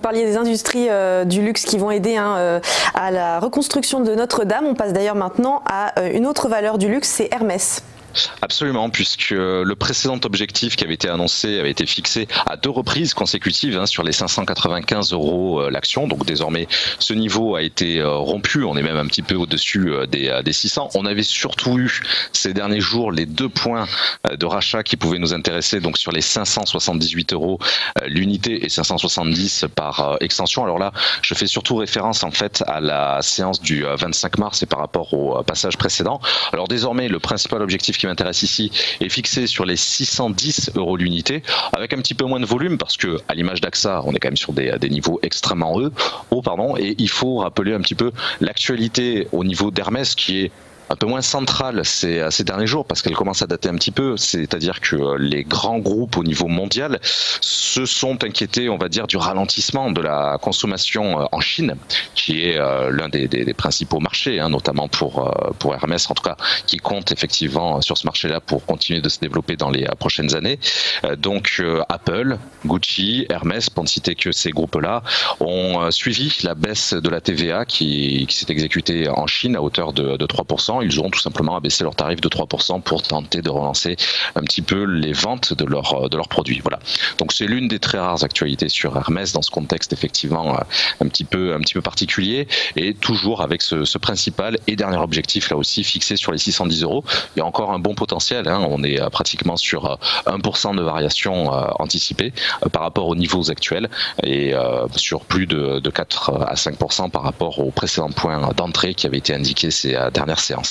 parliez des industries du luxe qui vont aider à la reconstruction de Notre-Dame. On passe d'ailleurs maintenant à une autre valeur du luxe, c'est Hermès. Absolument, puisque le précédent objectif qui avait été annoncé avait été fixé à 2 reprises consécutives sur les 595 € l'action. Donc désormais, ce niveau a été rompu. On est même un petit peu au-dessus des 600. On avait surtout eu ces derniers jours les 2 points de rachat qui pouvaient nous intéresser, donc sur les 578 € l'unité et 570 par extension. Alors là, je fais surtout référence en fait à la séance du 25 mars et par rapport au passage précédent. Alors désormais, le principal objectif qui m'intéresse ici est fixé sur les 610 € l'unité, avec un petit peu moins de volume parce que, à l'image d'AXA, on est quand même sur des niveaux extrêmement hauts, et il faut rappeler un petit peu l'actualité au niveau d'Hermès qui est un peu moins centrale ces derniers jours parce qu'elle commence à dater un petit peu, c'est-à-dire que les grands groupes au niveau mondial se sont inquiétés, on va dire, du ralentissement de la consommation en Chine, qui est l'un des principaux marchés, notamment pour Hermès en tout cas, qui compte effectivement sur ce marché-là pour continuer de se développer dans les prochaines années. Donc Apple, Gucci, Hermès, pour ne citer que ces groupes-là, ont suivi la baisse de la TVA qui s'est exécutée en Chine à hauteur de 3%. Ils auront tout simplement abaissé leur tarif de 3% pour tenter de relancer un petit peu les ventes de leurs produits. Voilà. Donc c'est l'une des très rares actualités sur Hermès dans ce contexte effectivement un petit peu particulier et toujours avec ce principal et dernier objectif là aussi fixé sur les 610 €. Il y a encore un bon potentiel. On est pratiquement sur 1% de variation anticipée par rapport aux niveaux actuels et sur plus de 4 à 5% par rapport au précédent point d'entrée qui avait été indiqué ces dernières séances.